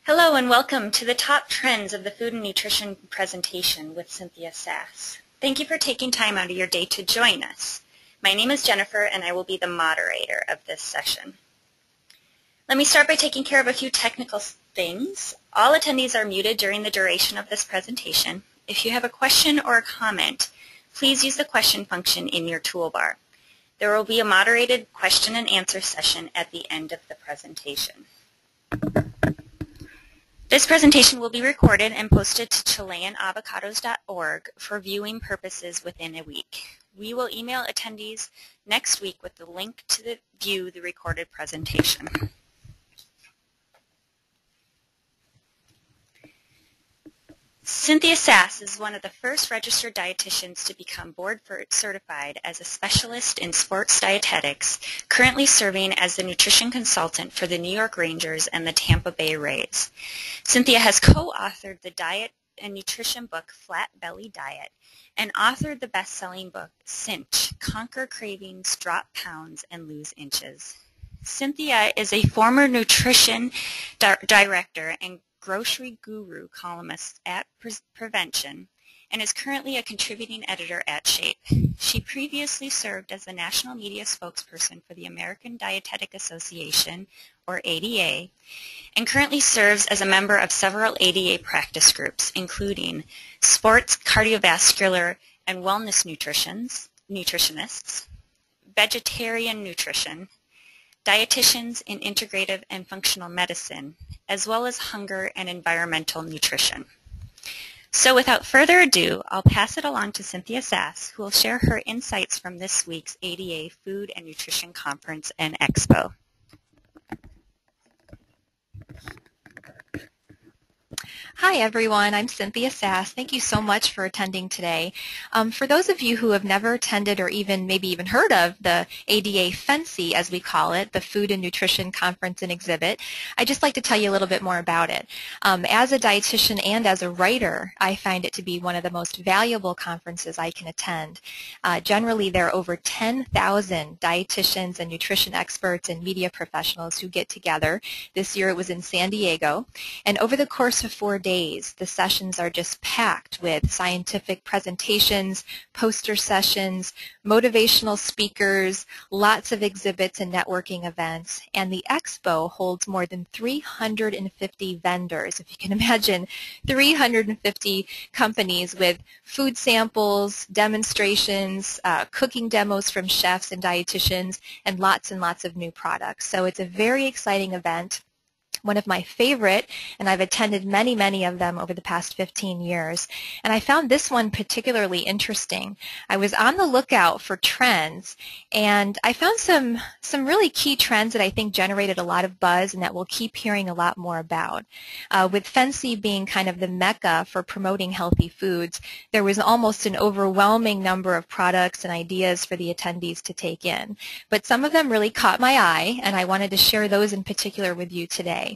Hello and welcome to the top trends of the food and nutrition presentation with Cynthia Sass. Thank you for taking time out of your day to join us. My name is Jennifer and I will be the moderator of this session. Let me start by taking care of a few technical things. All attendees are muted during the duration of this presentation. If you have a question or a comment, please use the question function in your toolbar. There will be a moderated question and answer session at the end of the presentation. This presentation will be recorded and posted to ChileanAvocados.org for viewing purposes within a week. We will email attendees next week with the link to view the recorded presentation. Cynthia Sass is one of the first registered dietitians to become board certified as a specialist in sports dietetics, currently serving as the nutrition consultant for the New York Rangers and the Tampa Bay Rays. Cynthia has co-authored the diet and nutrition book Flat Belly Diet and authored the best-selling book Cinch, Conquer Cravings, Drop Pounds, and Lose Inches. Cynthia is a former nutrition director and grocery guru columnist at Prevention and is currently a contributing editor at Shape. She previously served as the national media spokesperson for the American Dietetic Association, or ADA, and currently serves as a member of several ADA practice groups, including Sports Cardiovascular and Wellness Nutritionists, Vegetarian Nutrition, Dietitians in Integrative and Functional Medicine, as well as Hunger and Environmental Nutrition. So without further ado, I'll pass it along to Cynthia Sass, who will share her insights from this week's ADA Food and Nutrition Conference and Expo. Hi everyone, I'm Cynthia Sass. Thank you so much for attending today. For those of you who have never attended or maybe even heard of the ADA FNCE, as we call it, the Food and Nutrition Conference and Exhibit, I'd just like to tell you a little bit more about it. As a dietitian and as a writer, I find it to be one of the most valuable conferences I can attend. Generally, there are over 10,000 dietitians and nutrition experts and media professionals who get together. This year it was in San Diego, and over the course of 4 days, the sessions are just packed with scientific presentations, poster sessions, motivational speakers, lots of exhibits and networking events, and the Expo holds more than 350 vendors. If you can imagine, 350 companies with food samples, demonstrations, cooking demos from chefs and dietitians, and lots of new products. So it's a very exciting event. One of my favorite, and I've attended many of them over the past 15 years, and I found this one particularly interesting. I was on the lookout for trends, and I found some really key trends that I think generated a lot of buzz and that we'll keep hearing a lot more about. With FNCE being kind of the mecca for promoting healthy foods, there was almost an overwhelming number of products and ideas for the attendees to take in. But some of them really caught my eye, and I wanted to share those in particular with you today.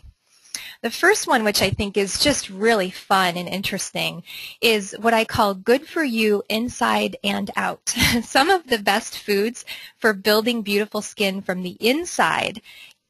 The first one, which I think is just really fun and interesting, is what I call good for you inside and out. Some of the best foods for building beautiful skin from the inside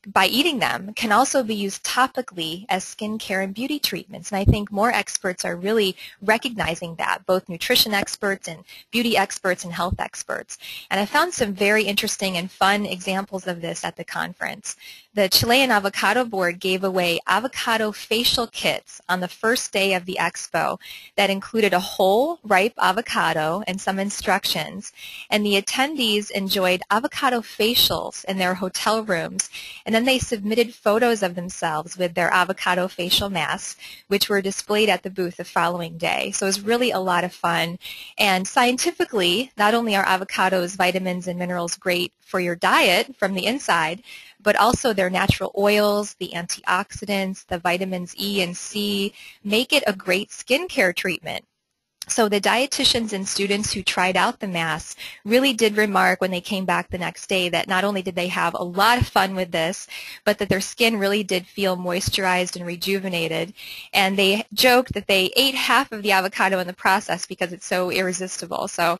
by eating them can also be used topically as skincare and beauty treatments. And I think more experts are really recognizing that, both nutrition experts and beauty experts and health experts. And I found some very interesting and fun examples of this at the conference. The Chilean Avocado Board gave away avocado facial kits on the first day of the expo that included a whole ripe avocado and some instructions. And the attendees enjoyed avocado facials in their hotel rooms. And then they submitted photos of themselves with their avocado facial masks, which were displayed at the booth the following day. So it was really a lot of fun. And scientifically, not only are avocados, vitamins, and minerals great for your diet from the inside, but also their natural oils, the antioxidants, the vitamins E and C make it a great skincare treatment. So the dietitians and students who tried out the masks really did remark when they came back the next day that not only did they have a lot of fun with this, but that their skin really did feel moisturized and rejuvenated. And they joked that they ate half of the avocado in the process because it's so irresistible. So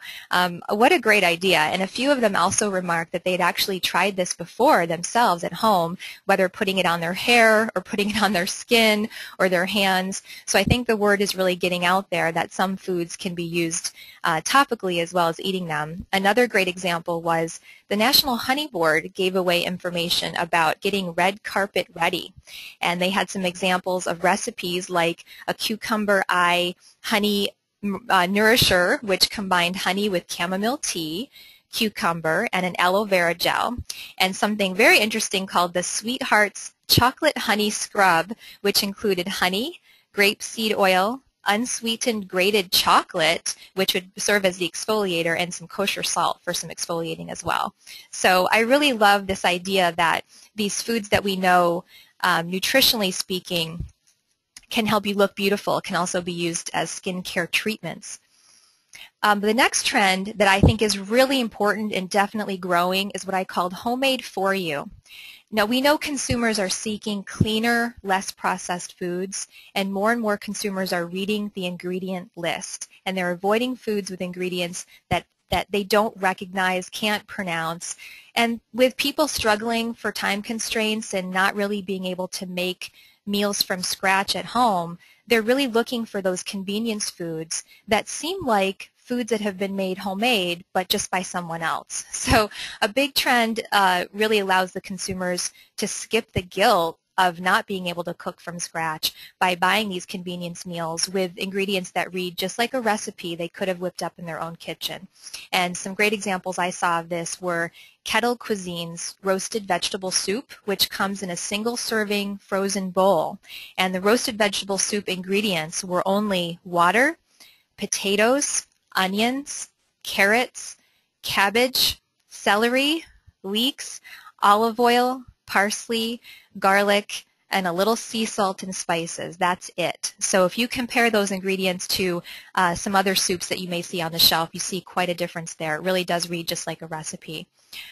what a great idea. And a few of them also remarked that they'd actually tried this before themselves at home, whether putting it on their hair or putting it on their skin or their hands. So I think the word is really getting out there that some foods can be used topically as well as eating them. Another great example was the National Honey Board gave away information about getting red carpet ready. And they had some examples of recipes like a cucumber eye honey nourisher, which combined honey with chamomile tea, cucumber, and an aloe vera gel, and something very interesting called the Sweethearts Chocolate Honey Scrub, which included honey, grapeseed oil, unsweetened grated chocolate, which would serve as the exfoliator, and some kosher salt for some exfoliating as well. So I really love this idea that these foods that we know, nutritionally speaking, can help you look beautiful, can also be used as skincare treatments. The next trend that I think is really important and definitely growing is what I called homemade for you. Now, we know consumers are seeking cleaner, less processed foods, and more consumers are reading the ingredient list, and they're avoiding foods with ingredients that they don't recognize, can't pronounce. And with people struggling for time constraints and not really being able to make meals from scratch at home, they're really looking for those convenience foods that seem like foods that have been made homemade, but just by someone else. So a big trend really allows the consumers to skip the guilt of not being able to cook from scratch by buying these convenience meals with ingredients that read just like a recipe they could have whipped up in their own kitchen. And some great examples I saw of this were Kettle Cuisine's roasted vegetable soup, which comes in a single serving frozen bowl. And the roasted vegetable soup ingredients were only water, potatoes, onions, carrots, cabbage, celery, leeks, olive oil, parsley, garlic, and a little sea salt and spices. That's it. So if you compare those ingredients to some other soups that you may see on the shelf, you see quite a difference there. It really does read just like a recipe.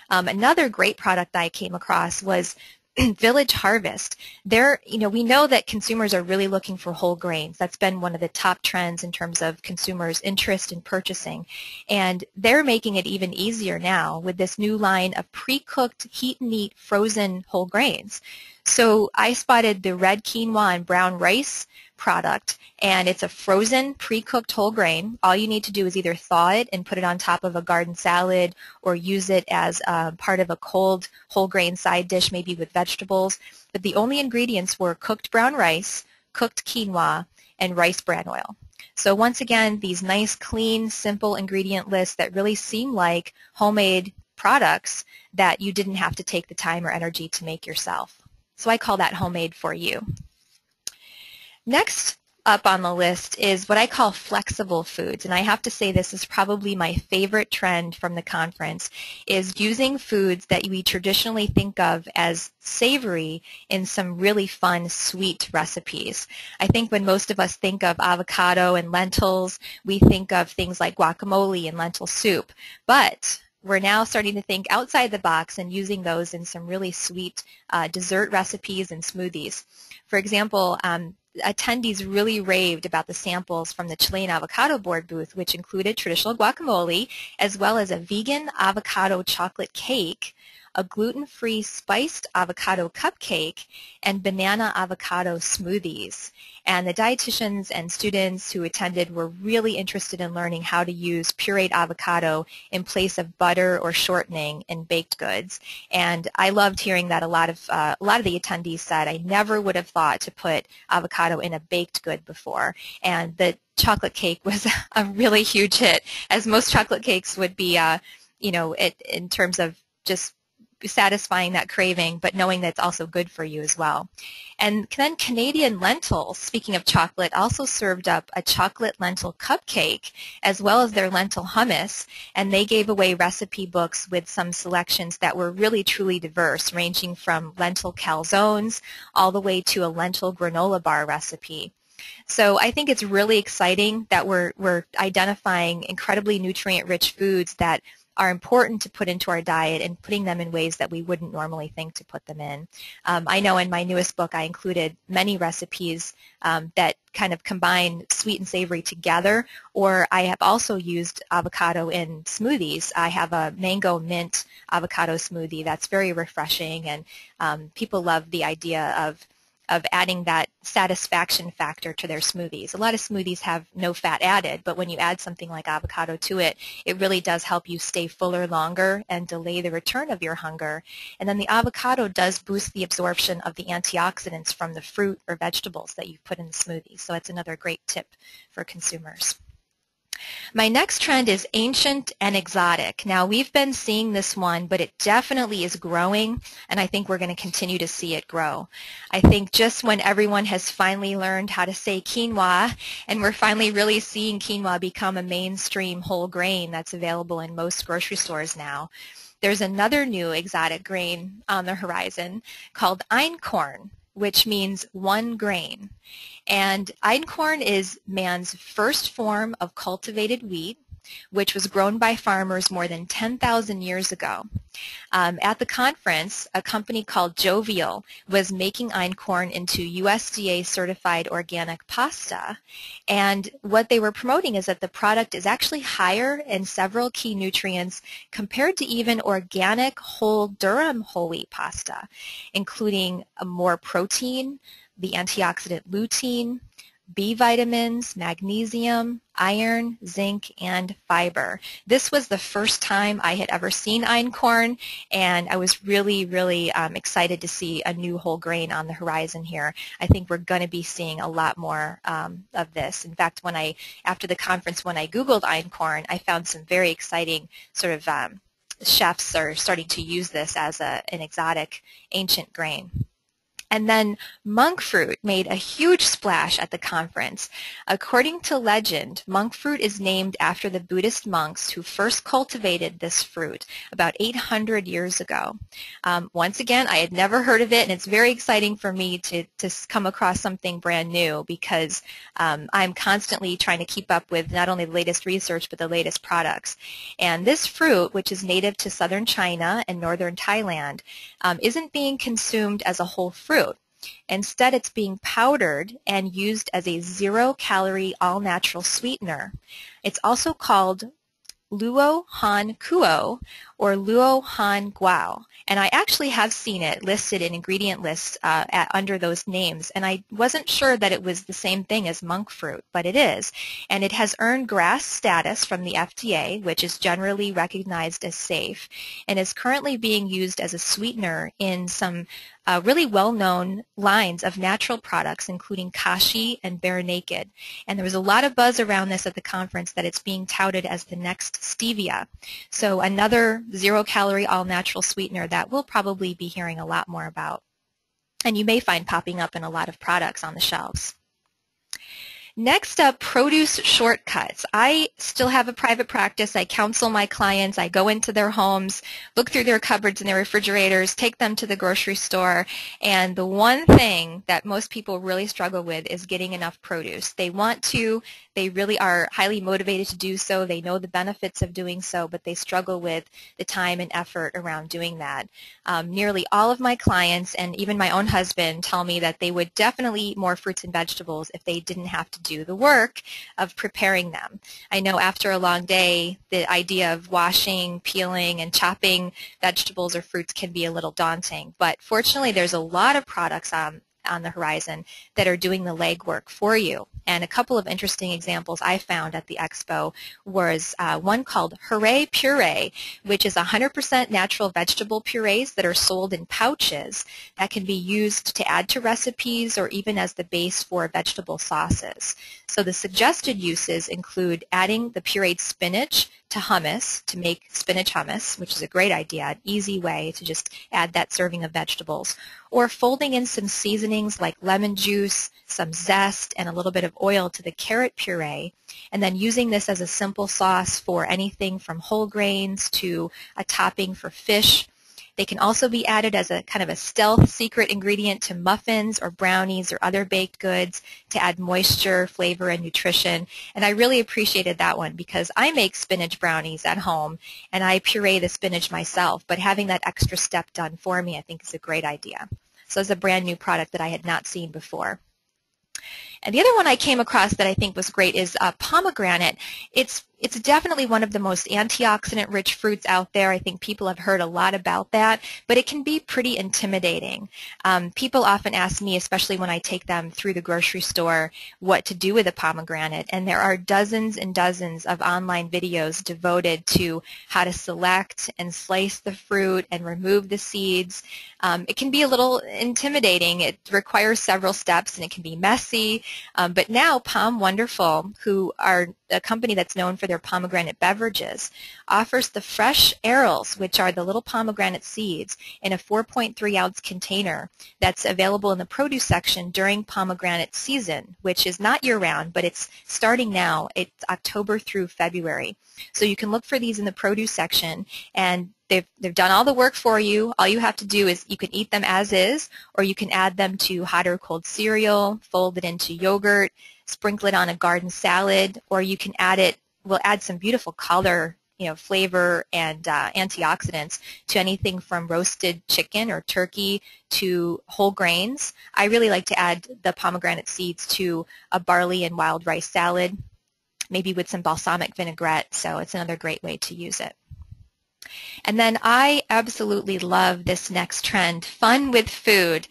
Another great product I came across was Village Harvest. We know that consumers are really looking for whole grains. That's been one of the top trends in terms of consumers' interest in purchasing. And they're making it even easier now with this new line of pre-cooked, heat and eat frozen whole grains. So I spotted the red quinoa and brown rice product, and it's a frozen, pre-cooked whole grain. All you need to do is either thaw it and put it on top of a garden salad or use it as part of a cold whole grain side dish, maybe with vegetables. But the only ingredients were cooked brown rice, cooked quinoa, and rice bran oil. So once again, these nice, clean, simple ingredient lists that really seem like homemade products that you didn't have to take the time or energy to make yourself. So I call that homemade for you. Next up on the list is what I call flexible foods, and I have to say this is probably my favorite trend from the conference, is using foods that we traditionally think of as savory in some really fun, sweet recipes. I think when most of us think of avocado and lentils, we think of things like guacamole and lentil soup, but we're now starting to think outside the box and using those in some really sweet dessert recipes and smoothies. For example, attendees really raved about the samples from the Chilean Avocado Board booth, which included traditional guacamole, as well as a vegan avocado chocolate cake, a gluten-free spiced avocado cupcake, and banana avocado smoothies. And the dietitians and students who attended were really interested in learning how to use pureed avocado in place of butter or shortening in baked goods. And I loved hearing that a lot of the attendees said, I never would have thought to put avocado in a baked good before. And the chocolate cake was a really huge hit, as most chocolate cakes would be, in terms of just satisfying that craving, but knowing that it's also good for you as well. And then Canadian Lentils, speaking of chocolate, also served up a chocolate lentil cupcake as well as their lentil hummus, and they gave away recipe books with some selections that were really truly diverse, ranging from lentil calzones all the way to a lentil granola bar recipe. So I think it's really exciting that we're identifying incredibly nutrient-rich foods that are important to put into our diet and putting them in ways that we wouldn't normally think to put them in. I know in my newest book I included many recipes that kind of combine sweet and savory together, or I have also used avocado in smoothies. I have a mango mint avocado smoothie that's very refreshing, and people love the idea of adding that satisfaction factor to their smoothies. A lot of smoothies have no fat added, but when you add something like avocado to it, it really does help you stay fuller longer and delay the return of your hunger. And then the avocado does boost the absorption of the antioxidants from the fruit or vegetables that you put in the smoothie. So it's another great tip for consumers. My next trend is ancient and exotic. Now, we've been seeing this one, but it definitely is growing, and I think we're going to continue to see it grow. I think just when everyone has finally learned how to say quinoa, and we're finally really seeing quinoa become a mainstream whole grain that's available in most grocery stores now, there's another new exotic grain on the horizon called einkorn, which means one grain. And einkorn is man's first form of cultivated wheat, which was grown by farmers more than 10,000 years ago. At the conference, a company called Jovial was making einkorn into USDA-certified organic pasta, and what they were promoting is that the product is actually higher in several key nutrients compared to even organic whole durum whole wheat pasta, including more protein, the antioxidant lutein, B vitamins, magnesium, iron, zinc, and fiber. This was the first time I had ever seen einkorn, and I was really, really excited to see a new whole grain on the horizon here. I think we're going to be seeing a lot more of this. In fact, after the conference, when I Googled einkorn, I found some very exciting sort of chefs are starting to use this as an exotic ancient grain. And then monk fruit made a huge splash at the conference. According to legend, monk fruit is named after the Buddhist monks who first cultivated this fruit about 800 years ago. Once again, I had never heard of it, and it's very exciting for me to come across something brand new because I'm constantly trying to keep up with not only the latest research but the latest products. And this fruit, which is native to southern China and northern Thailand, isn't being consumed as a whole fruit. Instead, it's being powdered and used as a zero-calorie, all-natural sweetener. It's also called luo han kuo or luo han guao, and I actually have seen it listed in ingredient lists under those names, and I wasn't sure that it was the same thing as monk fruit, but it is, and it has earned GRAS status from the FDA, which is generally recognized as safe, and is currently being used as a sweetener in some really well-known lines of natural products, including Kashi and Bare Naked. And there was a lot of buzz around this at the conference that it's being touted as the next stevia. So another zero-calorie, all-natural sweetener that we'll probably be hearing a lot more about. And you may find popping up in a lot of products on the shelves. Next up, produce shortcuts. I still have a private practice. I counsel my clients. I go into their homes, look through their cupboards and their refrigerators, take them to the grocery store, and the one thing that most people really struggle with is getting enough produce. They want to, they really are highly motivated to do so. They know the benefits of doing so, but they struggle with the time and effort around doing that. Nearly all of my clients and even my own husband tell me that they would definitely eat more fruits and vegetables if they didn't have to do the work of preparing them. I know after a long day, the idea of washing, peeling, and chopping vegetables or fruits can be a little daunting, but fortunately there's a lot of products on the horizon that are doing the legwork for you. And a couple of interesting examples I found at the Expo was one called Hooray Puree, which is 100% natural vegetable purees that are sold in pouches that can be used to add to recipes or even as the base for vegetable sauces. So the suggested uses include adding the pureed spinach to hummus to make spinach hummus, which is a great idea, an easy way to just add that serving of vegetables, or folding in some seasonings like lemon juice, some zest, and a little bit of oil to the carrot puree, and then using this as a simple sauce for anything from whole grains to a topping for fish. They can also be added as a kind of a stealth secret ingredient to muffins or brownies or other baked goods to add moisture, flavor, and nutrition. And I really appreciated that one because I make spinach brownies at home and I puree the spinach myself, but having that extra step done for me I think is a great idea. So it's a brand new product that I had not seen before. And the other one I came across that I think was great is pomegranate. It's definitely one of the most antioxidant-rich fruits out there. I think people have heard a lot about that, but it can be pretty intimidating. People often ask me, especially when I take them through the grocery store, what to do with a pomegranate, and there are dozens and dozens of online videos devoted to how to select and slice the fruit and remove the seeds. It can be a little intimidating. It requires several steps, and it can be messy. But now Pom Wonderful, who are a company that's known for their pomegranate beverages, offers the fresh arils, which are the little pomegranate seeds, in a 4.3-ounce container that's available in the produce section during pomegranate season, which is not year-round, but it's starting now. It's October through February. So you can look for these in the produce section, and they've done all the work for you. All you have to do is you can eat them as is, or you can add them to hot or cold cereal, fold it into yogurt, sprinkle it on a garden salad, or you can add it, we'll add some beautiful color, flavor and antioxidants to anything from roasted chicken or turkey to whole grains. I really like to add the pomegranate seeds to a barley and wild rice salad, maybe with some balsamic vinaigrette, so it's another great way to use it. And then I absolutely love this next trend, fun with food.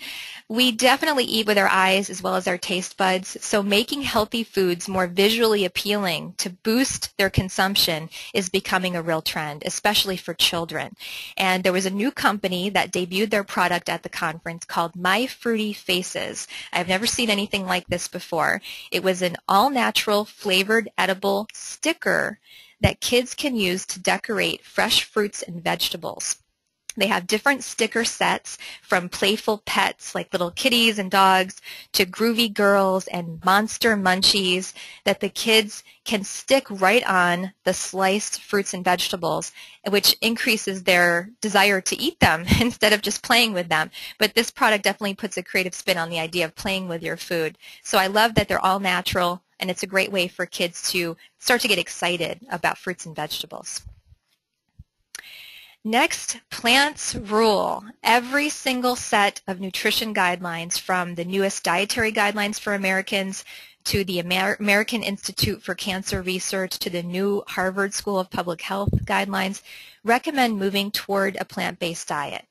We definitely eat with our eyes as well as our taste buds, so making healthy foods more visually appealing to boost their consumption is becoming a real trend, especially for children. And there was a new company that debuted their product at the conference called My Fruity Faces. I've never seen anything like this before. It was an all-natural flavored edible sticker that kids can use to decorate fresh fruits and vegetables. They have different sticker sets from playful pets like little kitties and dogs to groovy girls and monster munchies that the kids can stick right on the sliced fruits and vegetables, which increases their desire to eat them instead of just playing with them. But this product definitely puts a creative spin on the idea of playing with your food. So I love that they're all natural, and it's a great way for kids to start to get excited about fruits and vegetables. Next, plants rule. Every single set of nutrition guidelines, from the newest dietary guidelines for Americans to the American Institute for Cancer Research to the new Harvard School of Public Health guidelines, recommend moving toward a plant-based diet.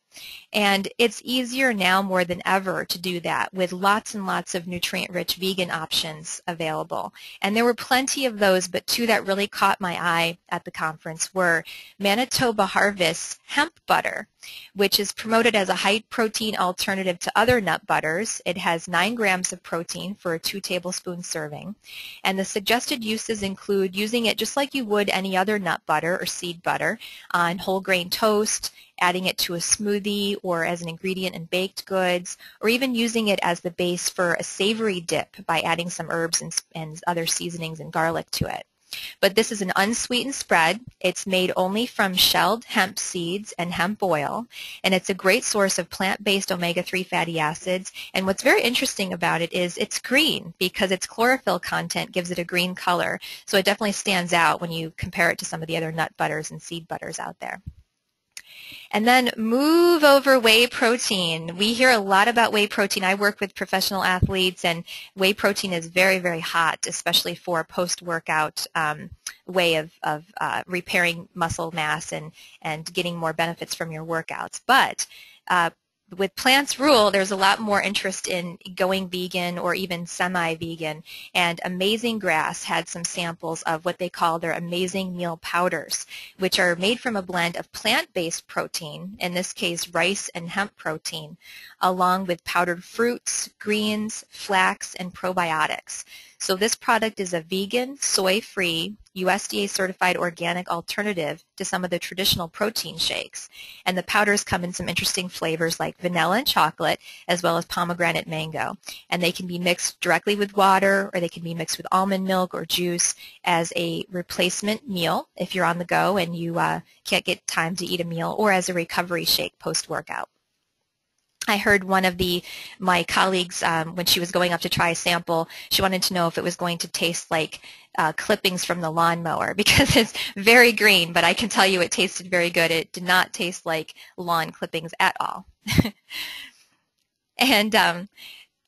And it's easier now more than ever to do that with lots and lots of nutrient-rich vegan options available. And there were plenty of those, but two that really caught my eye at the conference were Manitoba Harvest hemp butter, which is promoted as a high-protein alternative to other nut butters. It has 9 grams of protein for a 2-tablespoon serving. And the suggested uses include using it just like you would any other nut butter or seed butter on whole grain toast, adding it to a smoothie or as an ingredient in baked goods, or even using it as the base for a savory dip by adding some herbs and other seasonings and garlic to it. But this is an unsweetened spread. It's made only from shelled hemp seeds and hemp oil, and it's a great source of plant-based omega-3 fatty acids. And what's very interesting about it is it's green because its chlorophyll content gives it a green color. So it definitely stands out when you compare it to some of the other nut butters and seed butters out there. And then move over whey protein. We hear a lot about whey protein. I work with professional athletes, and whey protein is very, very hot, especially for a post-workout way of repairing muscle mass and getting more benefits from your workouts. But with Plants Rule, there's a lot more interest in going vegan or even semi-vegan, and Amazing Grass had some samples of what they call their Amazing Meal Powders, which are made from a blend of plant-based protein, in this case rice and hemp protein, along with powdered fruits, greens, flax, and probiotics. So this product is a vegan, soy-free, USDA-certified organic alternative to some of the traditional protein shakes. And the powders come in some interesting flavors like vanilla and chocolate, as well as pomegranate mango. And they can be mixed directly with water, or they can be mixed with almond milk or juice as a replacement meal if you're on the go and you can't get time to eat a meal, or as a recovery shake post-workout. I heard one of my colleagues, when she was going up to try a sample, she wanted to know if it was going to taste like clippings from the lawnmower, because it's very green, but I can tell you it tasted very good. It did not taste like lawn clippings at all. And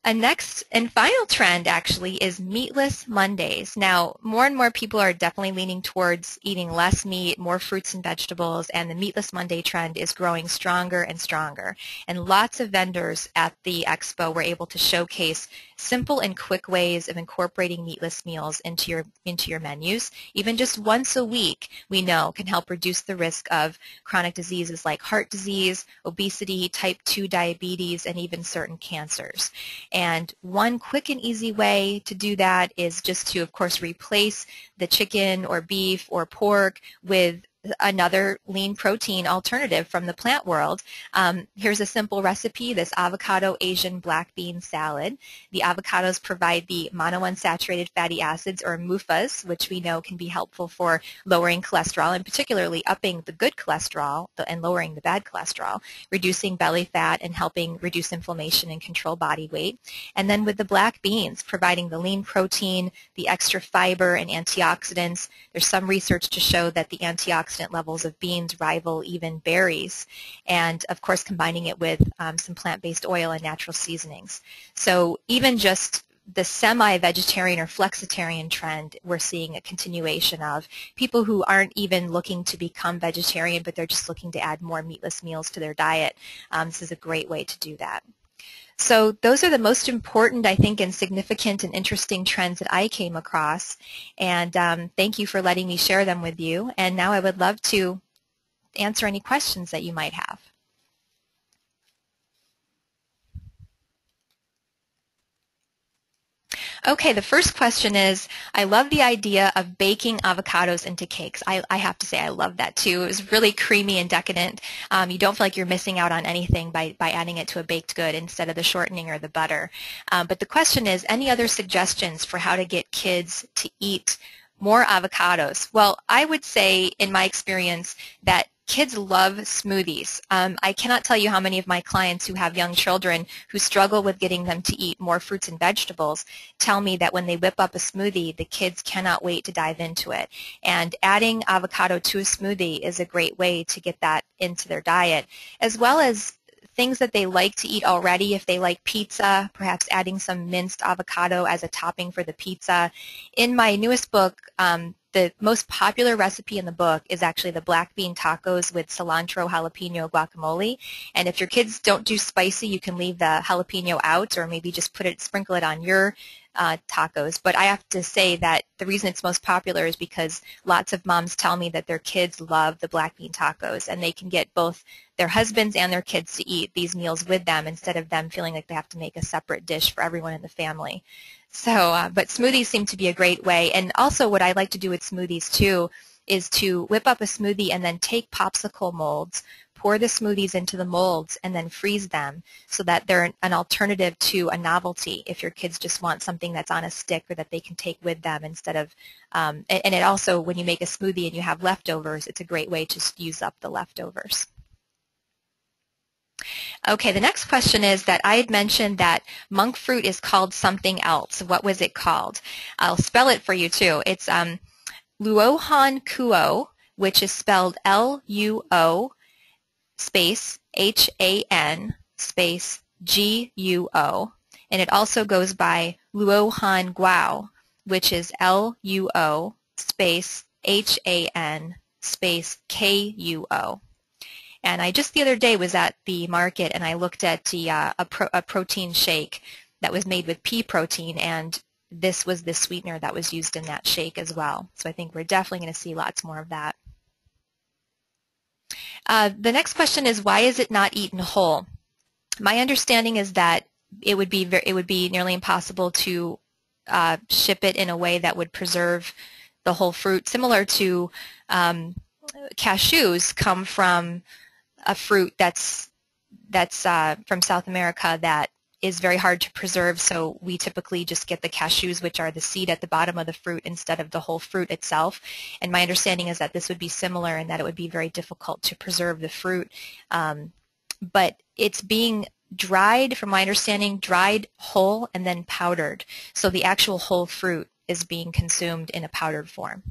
a next and final trend actually is Meatless Mondays. Now, more and more people are definitely leaning towards eating less meat, more fruits and vegetables, and the Meatless Monday trend is growing stronger and stronger. And lots of vendors at the Expo were able to showcase simple and quick ways of incorporating meatless meals into your menus. Even just once a week, we know, can help reduce the risk of chronic diseases like heart disease, obesity, type 2 diabetes, and even certain cancers. And one quick and easy way to do that is just to, of course, replace the chicken or beef or pork with another lean protein alternative from the plant world. Here's a simple recipe, this avocado Asian black bean salad. The avocados provide the monounsaturated fatty acids, or MUFAs, which we know can be helpful for lowering cholesterol, and particularly upping the good cholesterol and lowering the bad cholesterol, reducing belly fat and helping reduce inflammation and control body weight. And then with the black beans, providing the lean protein, the extra fiber and antioxidants. There's some research to show that the antioxidant levels of beans rival even berries, and of course combining it with some plant-based oil and natural seasonings. So even just the semi-vegetarian or flexitarian trend, we're seeing a continuation of people who aren't even looking to become vegetarian, but they're just looking to add more meatless meals to their diet. This is a great way to do that. So those are the most important, I think, and significant and interesting trends that I came across. And thank you for letting me share them with you. And now I would love to answer any questions that you might have. Okay, the first question is, I love the idea of baking avocados into cakes. I have to say I love that too. It was really creamy and decadent. You don't feel like you're missing out on anything by adding it to a baked good instead of the shortening or the butter. But the question is, any other suggestions for how to get kids to eat more avocados? Well, I would say, in my experience, that kids love smoothies. I cannot tell you how many of my clients who have young children who struggle with getting them to eat more fruits and vegetables tell me that when they whip up a smoothie, the kids cannot wait to dive into it. And adding avocado to a smoothie is a great way to get that into their diet, as well as things that they like to eat already. If they like pizza, perhaps adding some minced avocado as a topping for the pizza. In my newest book, the most popular recipe in the book is actually the black bean tacos with cilantro jalapeno guacamole. And if your kids don't do spicy, you can leave the jalapeno out, or maybe just sprinkle it on your tacos. But I have to say that the reason it's most popular is because lots of moms tell me that their kids love the black bean tacos, and they can get both their husbands and their kids to eat these meals with them instead of them feeling like they have to make a separate dish for everyone in the family. So, but smoothies seem to be a great way. And also what I like to do with smoothies too is to whip up a smoothie and then take popsicle molds, pour the smoothies into the molds, and then freeze them so that they're an alternative to a novelty if your kids just want something that's on a stick or that they can take with them instead of, and it also, when you make a smoothie and you have leftovers, it's a great way to use up the leftovers. Okay, the next question is that I had mentioned that monk fruit is called something else. What was it called? I'll spell it for you too. It's Luohan Kuo, which is spelled L-U-O space H-A-N space G-U-O. And it also goes by Luohan Guao, which is L-U-O space H-A-N space K-U-O. And I just the other day was at the market and I looked at a protein shake that was made with pea protein, and this was the sweetener that was used in that shake as well. So I think we're definitely going to see lots more of that. The next question is, why is it not eaten whole? My understanding is that it would be nearly impossible to ship it in a way that would preserve the whole fruit, similar to cashews, come from a fruit that's from South America that is very hard to preserve, so we typically just get the cashews, which are the seed at the bottom of the fruit, instead of the whole fruit itself. And my understanding is that this would be similar in that it would be very difficult to preserve the fruit. But it's being dried, from my understanding, dried whole and then powdered. So the actual whole fruit is being consumed in a powdered form.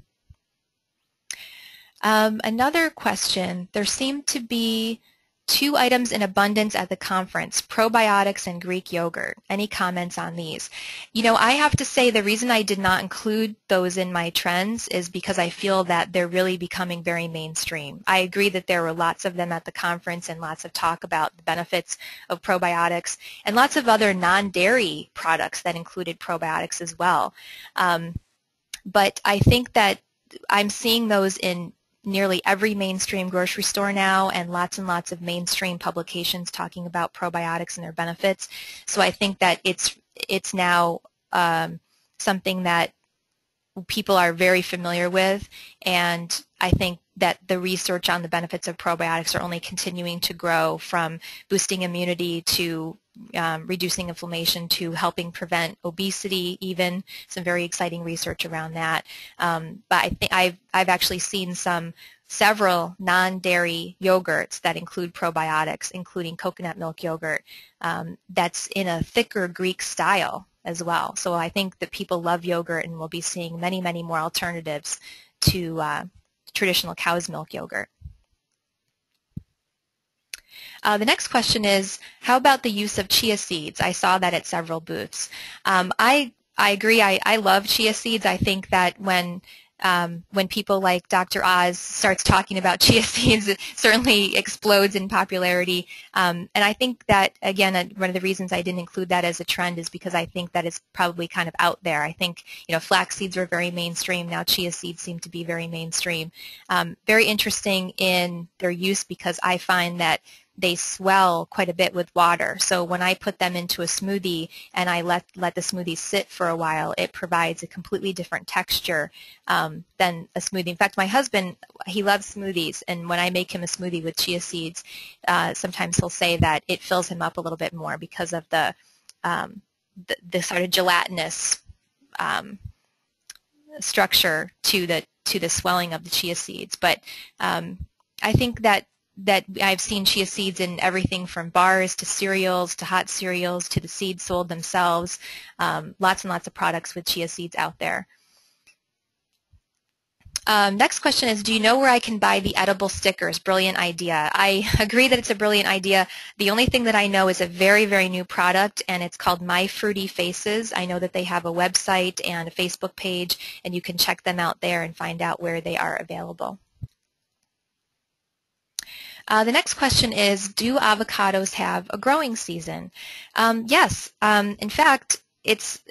Another question, there seem to be 2 items in abundance at the conference, probiotics and Greek yogurt. Any comments on these? You know, I have to say the reason I did not include those in my trends is because I feel that they're really becoming very mainstream. I agree that there were lots of them at the conference and lots of talk about the benefits of probiotics and lots of other non-dairy products that included probiotics as well. But I think that I'm seeing those in nearly every mainstream grocery store now, and lots of mainstream publications talking about probiotics and their benefits. So I think that it's now something that people are very familiar with, and I think that the research on the benefits of probiotics are only continuing to grow, from boosting immunity to reducing inflammation to helping prevent obesity, even some very exciting research around that. But I think I've actually seen several non-dairy yogurts that include probiotics, including coconut milk yogurt, that's in a thicker Greek style as well. So I think that people love yogurt, and we'll be seeing many more alternatives to traditional cow's milk yogurt. The next question is, how about the use of chia seeds? I saw that at several booths. I agree. I love chia seeds. I think that when people like Dr. Oz starts talking about chia seeds, it certainly explodes in popularity. And I think that, again, one of the reasons I didn't include that as a trend is because I think that it's probably kind of out there. I think, you know, flax seeds were very mainstream. Now chia seeds seem to be very mainstream. Very interesting in their use, because I find that they swell quite a bit with water. So when I put them into a smoothie and I let the smoothie sit for a while, it provides a completely different texture than a smoothie. In fact, my husband, he loves smoothies, and when I make him a smoothie with chia seeds, sometimes he'll say that it fills him up a little bit more because of the sort of gelatinous structure to the swelling of the chia seeds. But I think that I've seen chia seeds in everything from bars to cereals to hot cereals to the seeds sold themselves. Lots and lots of products with chia seeds out there. Next question is, do you know where I can buy the edible stickers? Brilliant idea. I agree that it's a brilliant idea. The only thing that I know is a very new product, and it's called My Fruity Faces. I know that they have a website and a Facebook page, and you can check them out there and find out where they are available. The next question is, do avocados have a growing season? Yes. In fact, it's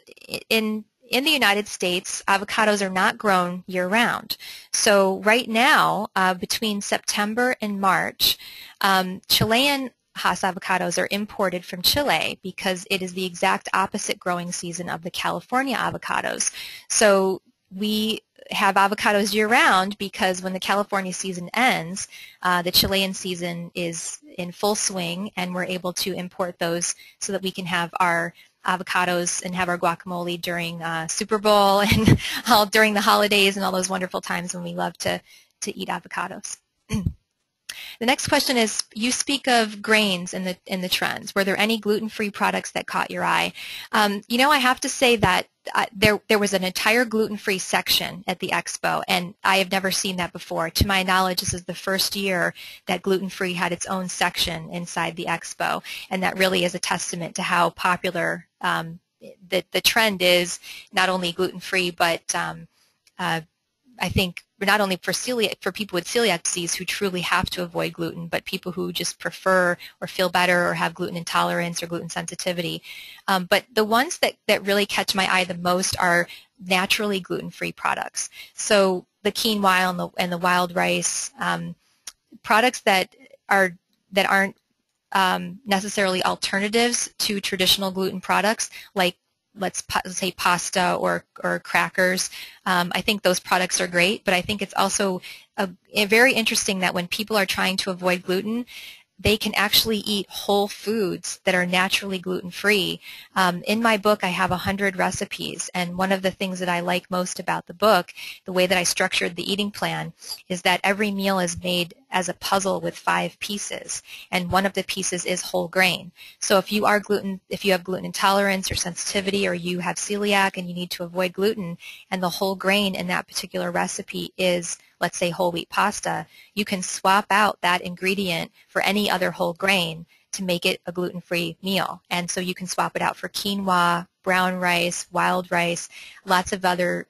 in the United States, avocados are not grown year-round. So right now, between September and March, Chilean Hass avocados are imported from Chile because it is the exact opposite growing season of the California avocados. So we have avocados year-round because when the California season ends, the Chilean season is in full swing, and we're able to import those so that we can have our avocados and have our guacamole during Super Bowl and during the holidays and all those wonderful times when we love to eat avocados. The next question is, you speak of grains in the trends. Were there any gluten-free products that caught your eye? You know, I have to say that there was an entire gluten-free section at the Expo, and I have never seen that before. To my knowledge, this is the first year that gluten-free had its own section inside the Expo, and that really is a testament to how popular the trend is, not only gluten-free, but I think not only for people with celiac disease who truly have to avoid gluten, but people who just prefer or feel better or have gluten intolerance or gluten sensitivity. But the ones that really catch my eye the most are naturally gluten-free products. So the quinoa and the wild rice, products that aren't necessarily alternatives to traditional gluten products, like let's say pasta or crackers. I think those products are great, but I think it's also very interesting that when people are trying to avoid gluten, they can actually eat whole foods that are naturally gluten-free. In my book, I have 100 recipes, and one of the things that I like most about the book, the way that I structured the eating plan, is that every meal is made as a puzzle with 5 pieces, and one of the pieces is whole grain. So if you have gluten intolerance or sensitivity, or you have celiac and you need to avoid gluten, and the whole grain in that particular recipe is, let's say, whole wheat pasta, you can swap out that ingredient for any other whole grain to make it a gluten-free meal. And so you can swap it out for quinoa, brown rice, wild rice, lots of other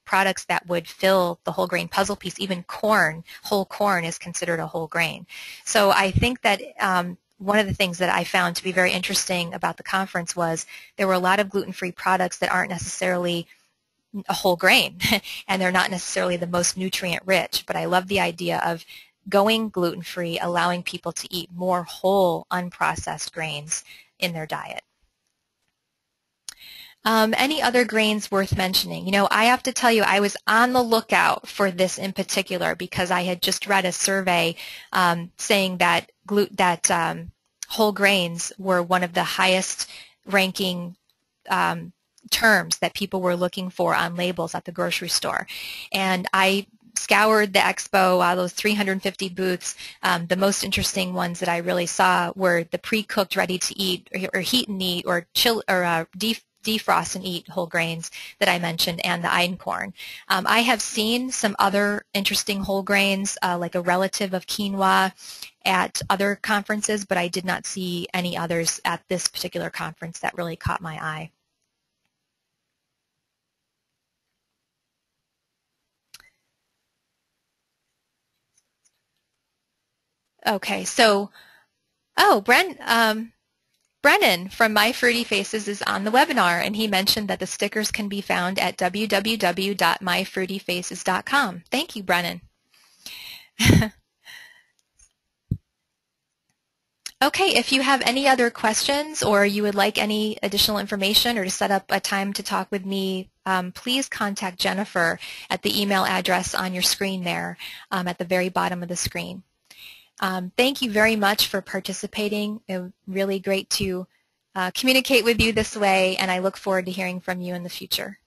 products that would fill the whole grain puzzle piece. Even corn, whole corn is considered a whole grain. So I think that one of the things that I found to be very interesting about the conference was there were a lot of gluten-free products that aren't necessarily a whole grain, and they're not necessarily the most nutrient rich, but I love the idea of going gluten-free, allowing people to eat more whole, unprocessed grains in their diet. Any other grains worth mentioning? You know, I have to tell you, I was on the lookout for this in particular because I had just read a survey saying that whole grains were one of the highest ranking terms that people were looking for on labels at the grocery store. And I scoured the expo, those 350 booths. The most interesting ones that I really saw were the pre-cooked, ready-to-eat, or heat and eat, or chill, or defrost and eat whole grains that I mentioned, and the einkorn. I have seen some other interesting whole grains, like a relative of quinoa, at other conferences, but I did not see any others at this particular conference that really caught my eye. Okay, so, Brennan from My Fruity Faces is on the webinar, and he mentioned that the stickers can be found at www.myfruityfaces.com. Thank you, Brennan. Okay, if you have any other questions or you would like any additional information or to set up a time to talk with me, please contact Jennifer at the email address on your screen there at the very bottom of the screen. Thank you very much for participating. It was really great to communicate with you this way, and I look forward to hearing from you in the future.